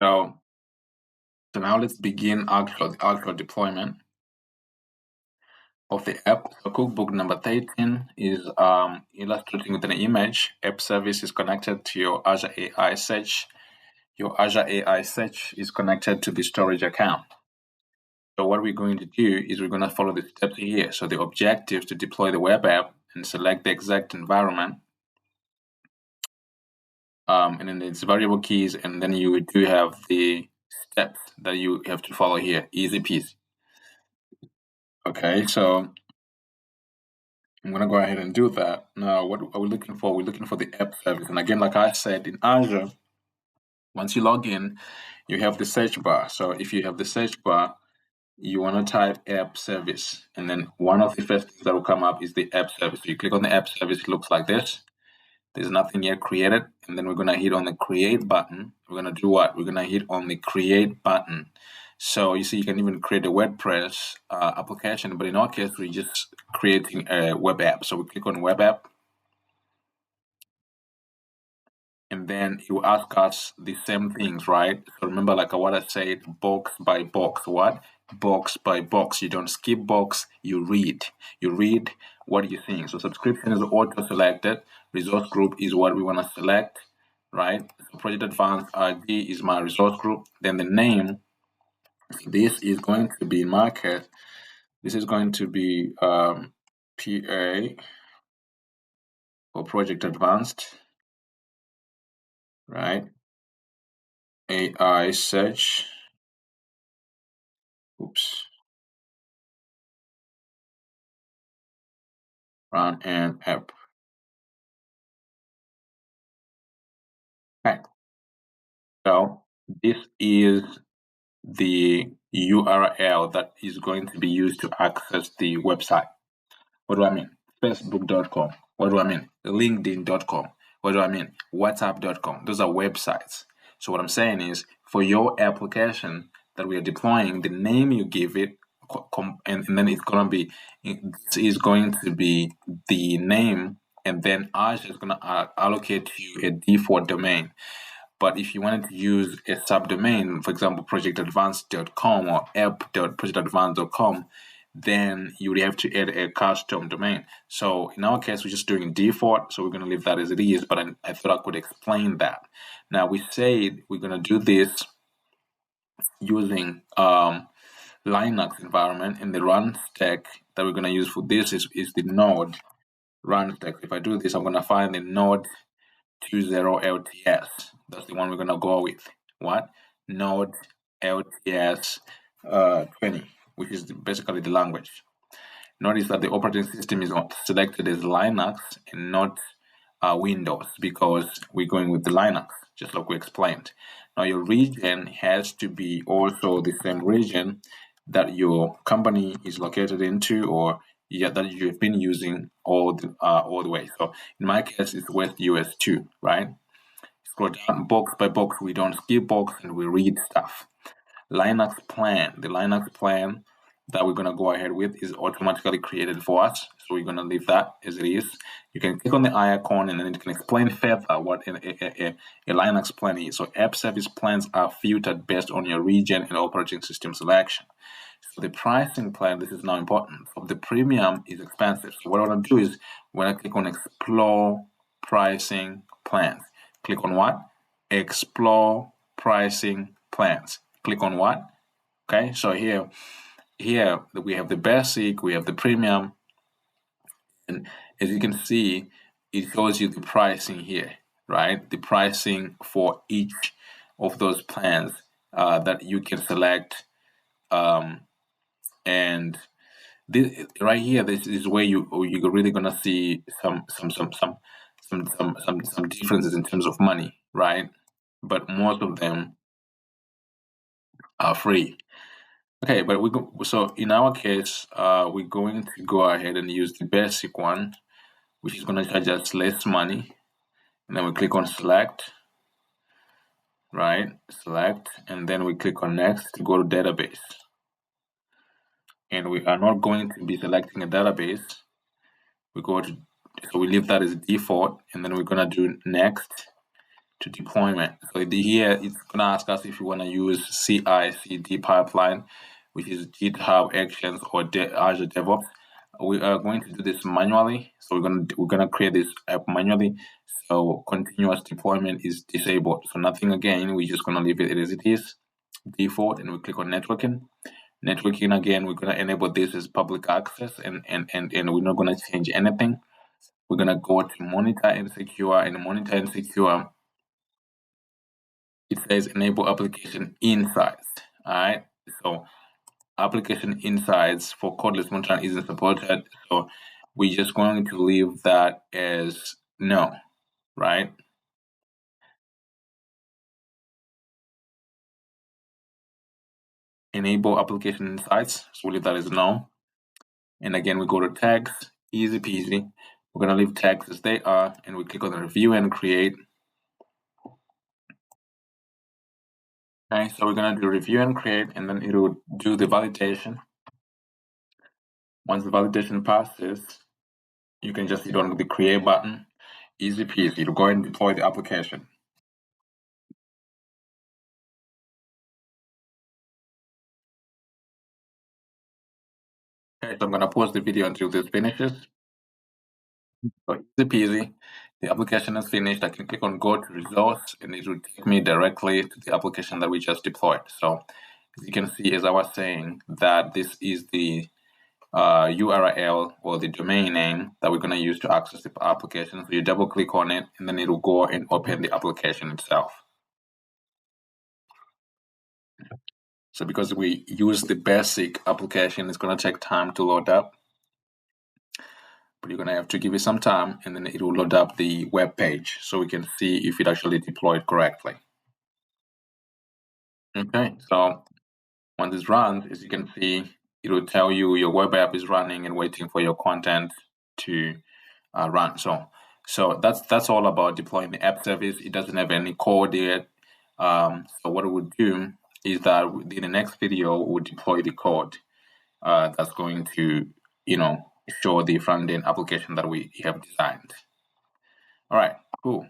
So now let's begin actual deployment of the app. So Cookbook number 13 is illustrating with an image. App service is connected to your Azure AI search. Your Azure AI search is connected to the storage account. So what we're going to do is we're going to follow the steps here. So the objective is to deploy the web app and select the exact environment. And then it's variable keys, and then you do have the steps that you have to follow here. Easy peasy. Okay, so I'm going to go ahead and do that. Now, what are we looking for? We're looking for the app service. And again, like I said, in Azure, once you log in, you have the search bar. So if you have the search bar, you want to type app service. And then one of the first things that will come up is the app service. So you click on the app service, it looks like this. There's nothing yet created. And then we're going to hit on the create button. We're going to do what? We're going to hit on the create button. So you see, you can even create a WordPress application, but in our case, we're just creating a web app. So we click on web app, and then it will ask us the same things, right? So remember, like what I said, box by box. What? Box by box. You don't skip box, you read. You read what you're seeing. So subscription is auto-selected. Resource group is what we want to select, right? So Project Advanced ID is my resource group. Then the name, this is going to be, in my case, this is going to be PA or Project Advanced, right? AI search. Oops. Run an app. Okay. So this is the URL that is going to be used to access the website. What do I mean? Facebook.com. What do I mean? LinkedIn.com. What do I mean? WhatsApp.com. Those are websites. So what I'm saying is, for your application that we are deploying, the name you give it, and then it's going to be the name, and then Azure is going to allocate you a default domain. But if you wanted to use a subdomain, for example, projectadvanced.com or app.projectadvanced.com, then you would have to add a custom domain. So in our case, we're just doing default, so we're going to leave that as it is, but I thought I could explain that. Now, we said we're going to do this using Linux environment, and the run stack that we're going to use for this is the node run stack. If I do this, I'm going to find the node 20 LTS. That's the one we're going to go with. What? Node LTS 20, which is basically the language. Notice that the operating system is selected as Linux and not Windows, because we're going with the Linux, just like we explained. Now, your region has to be also the same region that your company is located into, or that you've been using all the way. So in my case, it's West US 2, right? Scroll down box by box. We don't skip box, and we read stuff. Linux plan. The Linux plan that we're going to go ahead with is automatically created for us. So we're going to leave that as it is. You can click on the icon, and then it can explain further what a Linux plan is. So app service plans are filtered based on your region and operating system selection. So the pricing plan, this is now important. So the premium is expensive. So what I want to do is, when I click on explore pricing plans, click on what? Explore pricing plans. Click on what? Okay, so here we have the basic, we have the premium, and as you can see, it shows you the pricing here, right? The pricing for each of those plans that you can select, and this right here, this is where you're really gonna see some differences in terms of money, right? But most of them are free. Okay, but so in our case, we're going to go ahead and use the basic one, which is going to charge us less money. And then we click on select, right? Select, and then we click on next to go to database. And we are not going to be selecting a database. So we leave that as default, and then we're going to do next. to deployment. So here it's gonna ask us if you want to use CI/CD pipeline, which is GitHub Actions or Azure DevOps. We are going to do this manually. So we're gonna create this app manually. So continuous deployment is disabled. So nothing again. We're just gonna leave it as it is, default, and we click on networking. Networking again, we're gonna enable this as public access, and we're not gonna change anything. We're gonna go to monitor and secure, and monitor and secure, it says enable application insights. All right, so application insights for codeless monitoring isn't supported, so we're just going to leave that as no, right? Enable application insights, so we leave that as no. And again, we go to tags, easy peasy. We're gonna leave tags as they are, and we click on the review and create. Okay, so we're gonna do review and create, and then it will do the validation. Once the validation passes, you can just hit on the create button. Easy peasy. It'll go and deploy the application. Okay, so I'm gonna pause the video until this finishes. So easy peasy. The application is finished. I can click on go to results, and it will take me directly to the application that we just deployed. So as you can see, as I was saying, that this is the URL or the domain name that we're going to use to access the application. So you double click on it, and then it will go and open the application itself. So because we use the basic application, it's going to take time to load up, but you're going to have to give it some time, and then it will load up the web page so we can see if it actually deployed correctly. Okay, so once it's run, as you can see, it will tell you your web app is running and waiting for your content to run. So that's all about deploying the app service. It doesn't have any code yet. So what we would do is that in the next video we'll deploy the code that's going to show the front end application that we have designed. All right, cool.